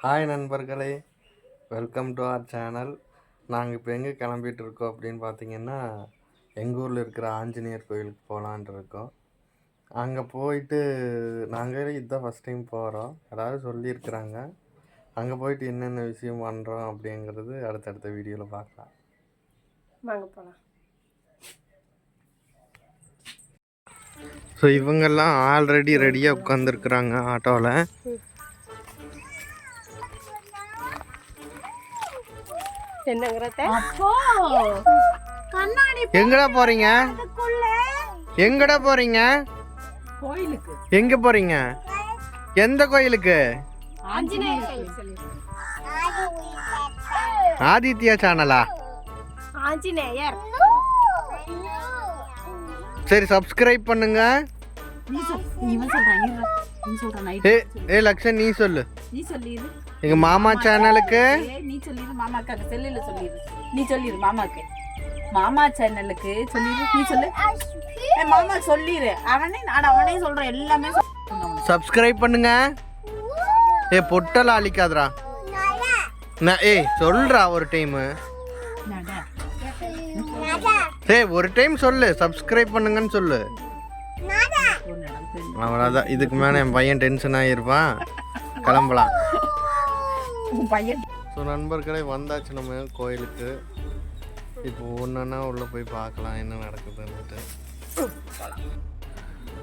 Hi நண்பர்களே, welcome to our channel. நாங்கள் இப்போ எங்கே கிளம்பிட்டு இருக்கோம் அப்படின்னு பார்த்தீங்கன்னா, எங்கள் ஊரில் இருக்கிற ஆஞ்சநேயர் கோயிலுக்கு போகலான்ட்டு இருக்கோம். அங்கே போயிட்டு நாங்கள் இதுதான் ஃபஸ்ட் டைம் போகிறோம். அதாவது சொல்லியிருக்கிறாங்க. அங்கே போயிட்டு என்னென்ன விஷயம் பண்ணுறோம் அப்படிங்கிறது அடுத்தடுத்த வீடியோவில் பார்க்கலாம். வாங்க போகலாம். ஸோ இவங்கெல்லாம் ஆல்ரெடி ரெடியாக உட்காந்துருக்குறாங்க ஆட்டோவில். எங்கடா போறீங்க? எங்கடா போறீங்க? கோயிலுக்கு. எங்க போறீங்க? எந்த கோயிலுக்கு? ஆதித்யா சேனலா? ஆஞ்சநேயர். சரி, சப்ஸ்கிரைப் பண்ணுங்க. ஏ லக்ஷன், நீ சொல்லு. எங்க மாமா சேனலுக்கு நீ சொல்லிரு. மாமாக்கு அந்த செல்லுல சொல்லிரு. நீ சொல்லிரு மாமாக்கு. மாமா சேனலுக்கு சொல்லிரு. நீ சொல்லு. மாமா சொல்லிரு. அவனே சொல்றேன் எல்லாமே. சப்ஸ்கிரைப் பண்ணுங்க. ஏ பொட்டல அழிக்காதடா. சொல்றா ஒரு டைம். ஒரு டைம் சொல்லு, சப்ஸ்கிரைப் பண்ணுங்கன்னு சொல்லு. அவ்வளோதான். இதுக்கு மேலே என் பையன் டென்ஷன் ஆகிருப்பான். கிளம்பலாம். ஸோ நண்பர்களே, வந்தாச்சு நம்ம கோயிலுக்கு. இப்போ ஒன்றுன்னா உள்ளே போய் பார்க்கலாம் என்ன நடக்குதுன்னுட்டு.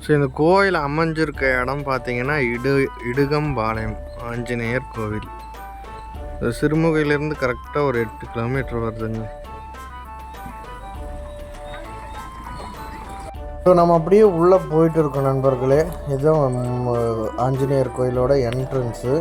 ஸோ இந்த கோயில் அமைஞ்சிருக்க இடம் பார்த்தீங்கன்னா இடுகம்பாளையம் ஆஞ்சநேயர் கோவில். சிறுமுகையிலேருந்து கரெக்டாக ஒரு 8 கிலோமீட்டர் வருதுங்க. ஸோ நம்ம அப்படியே உள்ளே போயிட்டு இருக்கோம் நண்பர்களே. இதுதான் ஆஞ்சநேயர் கோயிலோட என்ட்ரன்ஸு.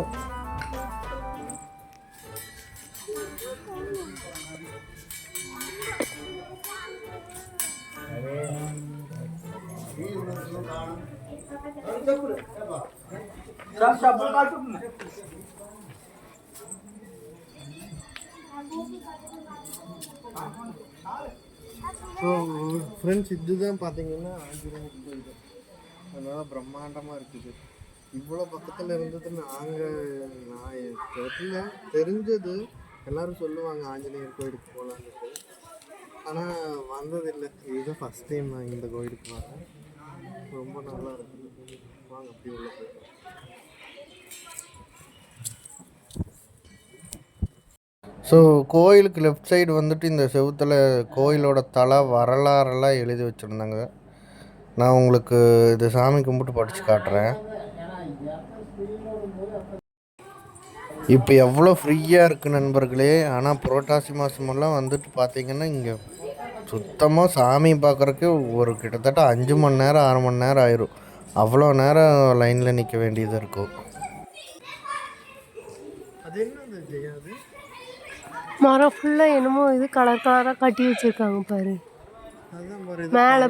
ஸோ ஃப்ரெண்ட்ஸ், இதுதான் பார்த்தீங்கன்னா ஆஞ்சநேயர் கோயில். அதனால் பிரம்மாண்டமாக இருக்குது. இவ்வளோ பக்கத்தில் இருந்தது நான் தெரிஞ்சது எல்லோரும் சொல்லுவாங்க ஆஞ்சநேயர் கோயிலுக்கு போகலான்ட்டு. ஆனால் வந்ததில்லை. இதுதான் ஃபஸ்ட் டைம் நான் இந்த கோயிலுக்கு வரேன். ரொம்ப நல்லா இருக்குது. வாங்க அப்படி உள்ள போயிட்டு. ஸோ கோயிலுக்கு லெஃப்ட் சைடு வந்துட்டு இந்த செவுத்தில் கோயிலோட தலை வரலாறெல்லாம் எழுதி வச்சுருந்தாங்க. நான் உங்களுக்கு இது சாமி கும்பிட்டு படித்து காட்டுறேன். இப்போ எவ்வளோ ஃப்ரீயாக இருக்குது நண்பர்களே. ஆனால் புரட்டாசி மாதமெல்லாம் வந்துட்டு பார்த்திங்கன்னா இங்கே சுத்தமாக சாமி பார்க்குறக்கு ஒரு கிட்டத்தட்ட 5 மணி நேரம் 6 மணி நேரம் ஆயிரும். அவ்வளோ நேரம் லைனில் நிற்க வேண்டியது இருக்கும். அது என்ன செய்யாது? மரம் ஃபுல்லாக என்னமோ இது கலர் கலராக கட்டி வச்சுருக்காங்க பாரு. மேலே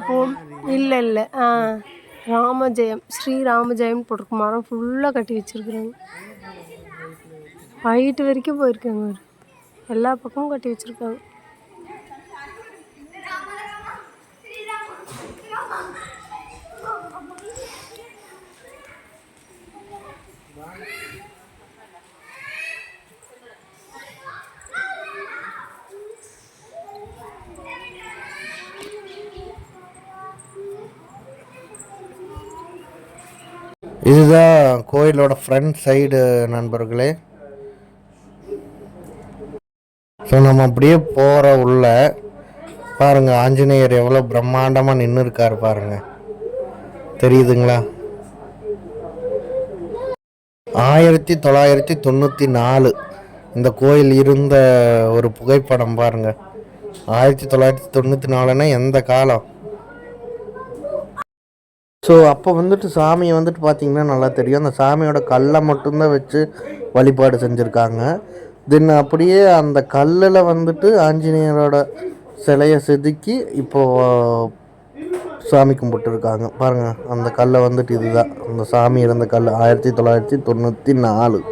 இல்லை ராமஜெயம், ஸ்ரீராமஜெயம் போட்டிருக்கு. மரம் ஃபுல்லாக கட்டி வச்சுருக்குறாங்க. ஹைட்டு வரைக்கும் போயிருக்காங்க. எல்லா பக்கமும் கட்டி வச்சுருக்காங்க. இதுதான் கோயிலோட ஃப்ரண்ட் சைடு நண்பர்களே. ஸோ நம்ம அப்படியே போகிற உள்ள பாருங்கள், ஆஞ்சநேயர் எவ்வளோ பிரம்மாண்டமாக நின்று இருக்கார் பாருங்கள். தெரியுதுங்களா? 1994 இந்த கோயில் இருந்த ஒரு புகைப்படம் பாருங்கள். 1994ன்னா எந்த காலம்? ஸோ அப்போ வந்துட்டு சாமியை வந்துட்டு பார்த்திங்கன்னா நல்லா தெரியும். அந்த சாமியோட கல்லை மட்டும்தான் வச்சு வழிபாடு செஞ்சுருக்காங்க. தென் அப்படியே அந்த கல்லில் வந்துட்டு ஆஞ்சநேயரோட சிலையை செதுக்கி இப்போது சாமி கும்பிட்டுருக்காங்க பாருங்கள். அந்த கல்லை வந்துட்டு இதுதான் அந்த சாமி இருந்த கல். 1994.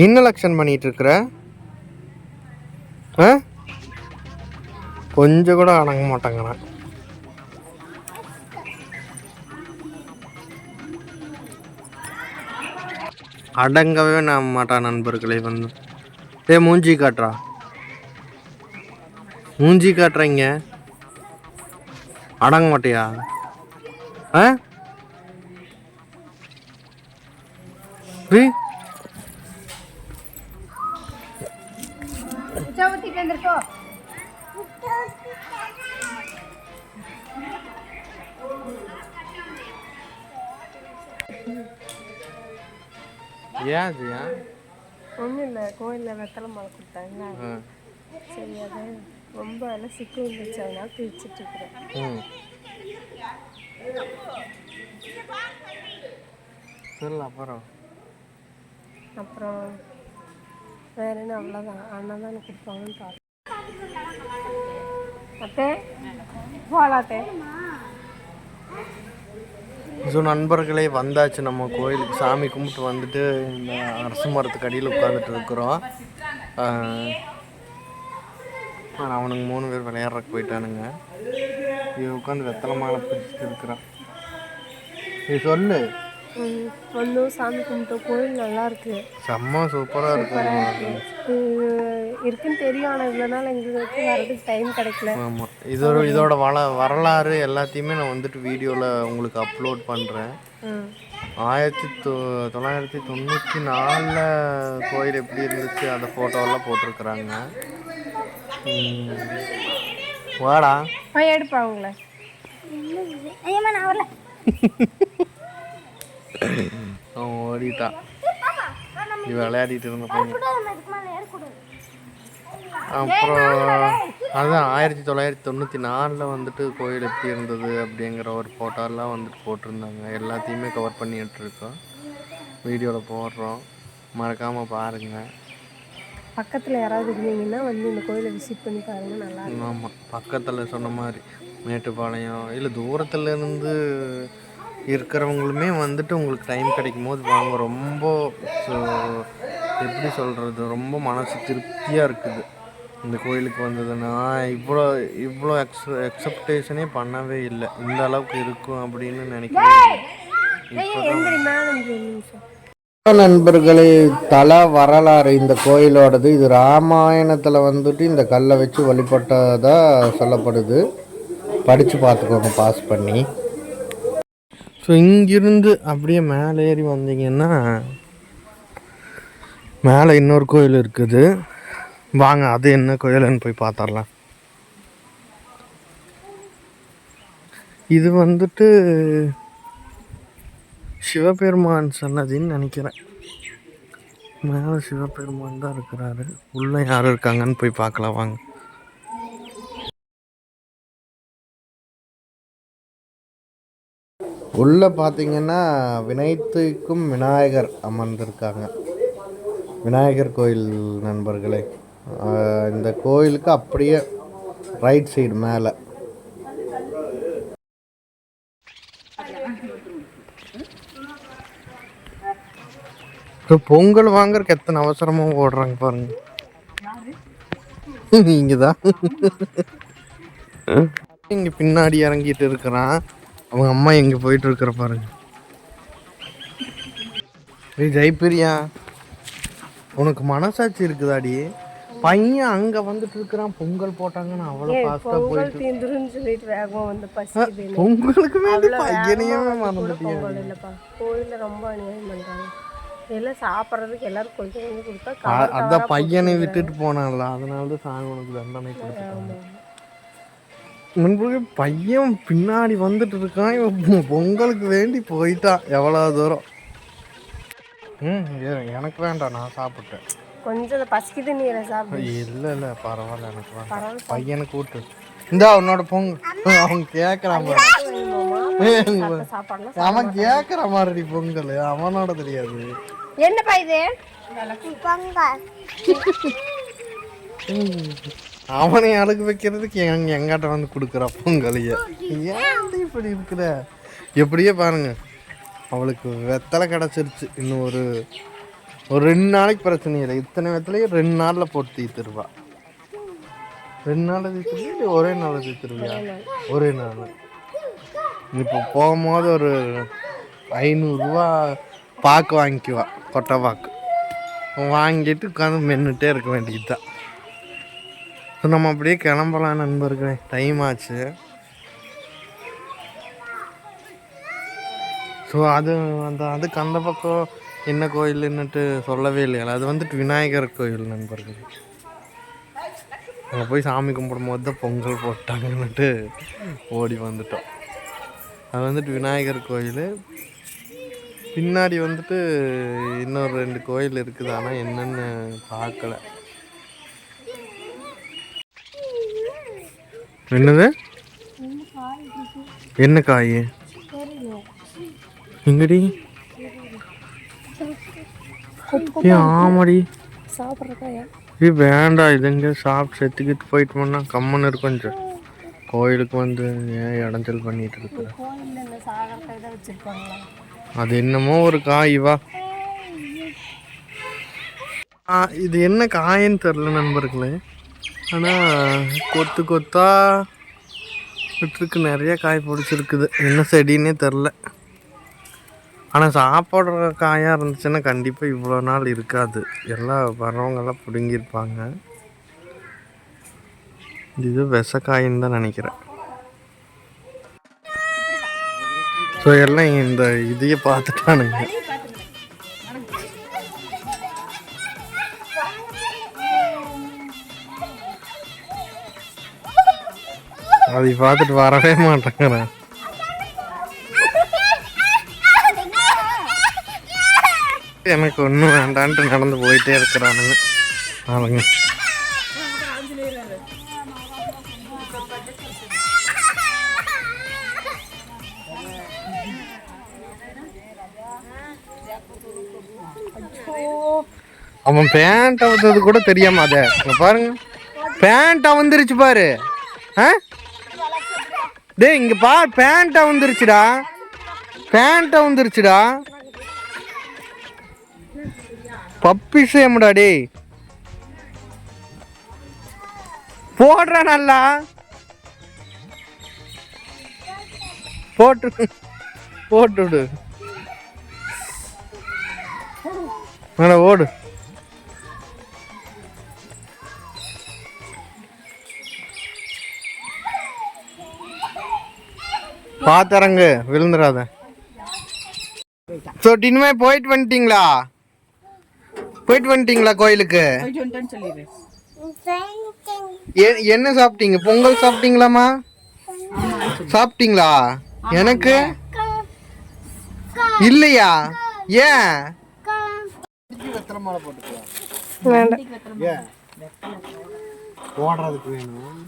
என்ன லக்ஷன் பண்ணிட்டு இருக்கிற? கொஞ்சம் கூட அடங்க மாட்டாங்கண்ணா. அடங்கவே நான் மாட்டான் நண்பர்களை வந்து. மூஞ்சி காட்டுறா, மூஞ்சி காட்டுறீங்க, அடங்க மாட்டியா? ஏன் அது ஏன் ஒன்றும் இல்லை, கோயிலில் வெத்தலை மாலை கொடுத்தாங்க. சரி, அது ரொம்ப எல்லாம் சிக்கு இருந்துச்சு, அதனால பிரிச்சுட்டு இருக்கிறேன். சொல்லு. அப்புறம் வேற என்ன, அவ்வளோதான். அண்ணன் தான் கொடுப்பாங்கன்னு பார்த்தேன். அத்தே போலாத்தே. ஸோ நண்பர்களே, வந்தாச்சு நம்ம கோயிலுக்கு. சாமி கும்பிட்டு வந்துட்டு இந்த அரச மரத்துக்கு அடியில் உட்காந்துட்டு இருக்கிறோம். அவனுங்க 3 பேர் விளையாடுறக்கு போயிட்டானுங்க. இது உட்காந்து வெத்தலை மாலை பிடிச்சிட்டு இருக்கிறான். இது சொல்லு. வந்து சாமி கும்பிட்டோம். கோயில் நல்லா இருக்கு, செம்ம சூப்பராக இருக்கு. இருக்குன்னு தெரியும், ஆனால் இவ்வளோ நாள் எங்களுக்கு வரதுக்கு டைம் கிடைக்கல. ஆமாம், இதோட வரலாறு எல்லாத்தையுமே நான் வந்துட்டு வீடியோவில் உங்களுக்கு அப்லோட் பண்ணுறேன். 1994 கோயில் எப்படி இருந்துச்சு அந்த ஃபோட்டோவெல்லாம் போட்டிருக்கிறாங்க. வாடா எடுப்பாங்களே. அவன் ஓடிட்டான். இது விளையாடிட்டு இருந்த பையன். அப்புறம் அதுதான் 1994 வந்துட்டு கோயில் எப்படி இருந்தது அப்படிங்கிற ஒரு ஃபோட்டோலாம் வந்துட்டு போட்டிருந்தாங்க. எல்லாத்தையுமே கவர் பண்ணிட்டு இருக்கோம், வீடியோவில் போடுறோம். மறக்காமல் பாருங்கள். பக்கத்தில் யாராவது இருந்தீங்கன்னா வந்து இந்த கோயிலை விசிட் பண்ணி பாருங்கள், நல்லா இருக்கும். ஆமாம், பக்கத்தில் சொன்ன மாதிரி மேட்டுப்பாளையம் இல்லை தூரத்துலேருந்து இருக்கிறவங்களுமே வந்துட்டு உங்களுக்கு டைம் கிடைக்கும் போது வாங்க. ரொம்ப எப்படி சொல்கிறது, ரொம்ப மனசு திருப்தியாக இருக்குது இந்த கோயிலுக்கு வந்ததுன்னா. இவ்வளோ எக்ஸப்டேஷனே பண்ணவே இல்லை, இந்த அளவுக்கு இருக்கும் அப்படின்னு நினைக்கிறேன். நண்பர்களே, தல வரலாறு இந்த கோயிலோடது. இது ராமாயணத்தில் வந்துட்டு இந்த கல்லை வச்சு வழிபட்டதாக சொல்லப்படுது. படித்து பார்த்துக்கோங்க பாஸ் பண்ணி. ஸோ இங்கிருந்து அப்படியே மேலே ஏறி வந்தீங்கன்னா மேலே இன்னொரு கோயில் இருக்குது. வாங்க, அது என்ன கோயிலுன்னு போய் பார்த்துடலாம். இது வந்துட்டு சிவபெருமான் சன்னதின்னு நினைக்கிறேன். மேலே சிவபெருமான் தான் இருக்கிறாரு. உள்ளே யார் இருக்காங்கன்னு போய் பார்க்கலாம் வாங்க. உள்ளே பார்த்தீங்கன்னா விநாயகத்துக்கும் விநாயகர் அமர்ந்திருக்காங்க. விநாயகர் கோயில் நண்பர்களே, இந்த கோயிலுக்கு அப்படியே ரைட் சைடு மேலே. பொங்கல் வாங்கறதுக்கு எத்தனை அவசரமாக ஓடுறாங்க பாருங்க. இங்கே தான் இங்கே பின்னாடி இறங்கிட்டு இருக்கிறான். அவங்க அம்மா எங்கே போயிட்டு இருக்கிற பாருங்க. ஜெயபிரியா, உனக்கு மனசாட்சி இருக்குதாடி? பையன் அங்கே வந்துட்டு இருக்கிறான், பொங்கல் போட்டாங்கன்னு அவ்வளோ ஃபாஸ்ட்டாக போயிட்டு. பொங்கலுக்கு வேண்டி பையனையே மறந்துட்டியா? கோயிலில் ரொம்ப அநியாயம் பண்ணுறாங்க. எல்லாம் சாப்பிட்றதுக்கு எல்லாரும் கொஞ்சம் கொஞ்சம் கொடுத்தா. அதான் பையனை விட்டுட்டு போனான்ல, அதனால தான் சாமி உனக்கு தண்டனை கொடுத்தாங்க. முன்பு பையன் பின்னாடி வந்துட்டு இருக்கான், பொங்கலுக்கு வேண்டி போயிட்டான் எவ்வளோ தூரம். எனக்கு வேண்டாம், நான் சாப்பிட்டேன். கொஞ்சம் பசிக்குது, நீ சாப்பிடு. இல்லை பரவாயில்ல, எனக்கு வேண்டாம். பையனை கூட்டு இந்த உன்னோட பொங்கல் அவன் கேட்குறான். அவன் கேட்குற மாதிரி பொங்கல் அவனோட தெரியாது. என்னப்பா இது? அவனை அழகு வைக்கிறதுக்கு எங்கிட்ட வந்து கொடுக்குற பொங்கலைய. ஏன் இப்படி இருக்கிற? எப்படியே பாருங்க, அவளுக்கு வெத்தலை கிடச்சிருச்சு. இன்னும் ஒரு ஒரு 2 நாளைக்கு பிரச்சனை இல்லை. இத்தனை விதத்துலேயும் 2 நாளில் போட்டு தீர்த்துருவா. 2 நாள் தீர்த்துருவியா இல்லை ஒரே நாள் தீர்த்துருவியா? ஒரே நாள். இப்போ போகும்போது ஒரு 500 பாக்கு வாங்கிக்குவா, கொட்டை பாக்கு வாங்கிட்டு உட்காந்து மென்னுட்டே இருக்க வேண்டியது தான். ஸோ நம்ம அப்படியே கிளம்பலாம் நண்பர்களே, டைம் ஆச்சு. ஸோ அதுக்கு அந்த பக்கம் என்ன கோயில்னுட்டு சொல்லவே இல்லையா? அது வந்துட்டு விநாயகர் கோயில் நண்பர்கள். அங்கே போய் சாமி கும்பிடும் போது தான் பொங்கல் போட்டாங்கன்னுட்டு ஓடி வந்துட்டோம். அது வந்துட்டு விநாயகர் கோயில். பின்னாடி வந்துட்டு இன்னொரு 2 கோயில் இருக்குது, ஆனால் என்னென்னு பார்க்கல. என்னது? என்ன காய்? எங்கடி? ஆமாடி, சாப்பிட்றதா? இது வேண்டாம். இது எங்கே சாப்பிட்டு செத்துக்கிட்டு போயிட்டோம்னா கம்மன் இருக்கும். கோயிலுக்கு வந்து ஏன் இடைஞ்சல் பண்ணிட்டு இருக்கு? அது என்னமோ ஒரு காய். வா, இது என்ன காயின்னு தெரில நண்பர்களே, ஆனால் கொத்து கொத்தா விட்டுருக்கு. நிறைய காய் பிடிச்சிருக்குது. என்ன செடின்னே தெரில. ஆனால் சாப்பிட்ற காயாக இருந்துச்சுன்னா கண்டிப்பாக இவ்வளோ நாள் இருக்காது. எல்லாம் வரவங்கெல்லாம் பிடுங்கியிருப்பாங்க. இது விஷக்காயின்னு தான் நினைக்கிறேன். ஸோ எல்லாம் இந்த இதையே பார்த்துட்டானுங்க. அதை பார்த்துட்டு வரவே மாட்டேங்கிறேன். எனக்கு ஒன்றும் வேண்டான்ட்டு நடந்து போயிட்டே இருக்கிறானுங்க ஆளுங்க. அவன் பேண்ட் அவுத்தது கூட தெரியாம அத பாருங்க, பேண்ட் அவுந்துருச்சு பாரு. டேய் இங்க பாரு, பேண்ட் அவுந்துருச்சுடா, பேண்ட் அவுந்துருச்சுடா. பப்பி சேமுடா. டேய் போடுற, நல்லா போட்டுடு. நல்லா ஓடு. பாத்தரங்க விழுந்துடாத. ஸோ இனிமே போயிட்டு வந்துட்டீங்களா? கோயிலுக்கு என்ன சாப்பிட்டீங்க? பொங்கல் சாப்பிட்டீங்களாமா? சாப்பிட்டீங்களா? எனக்கு இல்லையா? ஏன்? போடுறதுக்கு வேணும்.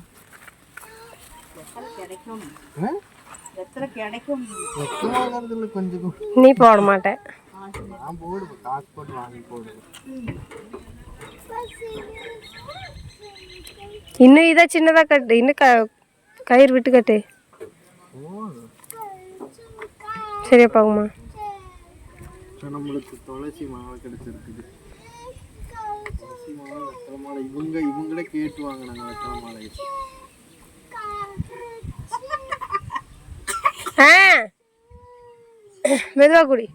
கொஞ்சம் நீ போட மாட்டேன். காசு போட்டு வாங்கி போடு. இன்னும் இதை சின்னதா கட்டு, இன்னும் கயிறு விட்டு கட்டு. சரியா பாக்குமா? நம்மளுக்கு துளசி மாலை கிடைச்சிருக்குது. துளசி மாலை, வெத்தலை மாலை இவங்களே கேட்டு வாங்கினாங்க. வெத்தலை மாலை மெதுவா குடி.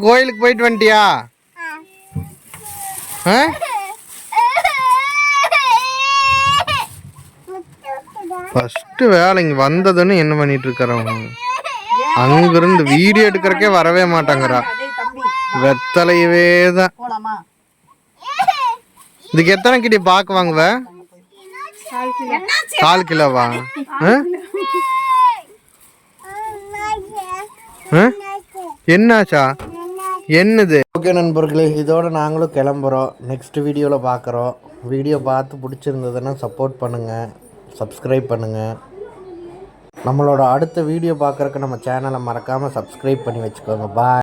கோயிலுக்கு போயிட்டு வந்துட்டியா? ஃபர்ஸ்ட் வேலை இங்க வந்ததுன்னு என்ன பண்ணிட்டு இருக்கிறவங்க, அங்கிருந்து வீடியோ எடுக்கிறக்கே வரவே மாட்டாங்கறா. வெத்தலையவே தான். இதுக்கு எத்தனை கிட்டி பாக்கு வாங்குவ? 4 கிலோவா? என்னாச்சா? என்னது? ஓகே நண்பர்களே, இதோட நாங்களும் கிளம்புறோம். நெக்ஸ்ட் வீடியோவில் பார்க்குறோம். வீடியோ பார்த்து பிடிச்சிருந்ததுன்னா சப்போர்ட் பண்ணுங்கள், சப்ஸ்கிரைப் பண்ணுங்கள். நம்மளோட அடுத்த வீடியோ பார்க்குறக்கு நம்ம சேனலை மறக்காமல் சப்ஸ்கிரைப் பண்ணி வச்சுக்கோங்க. பாய்.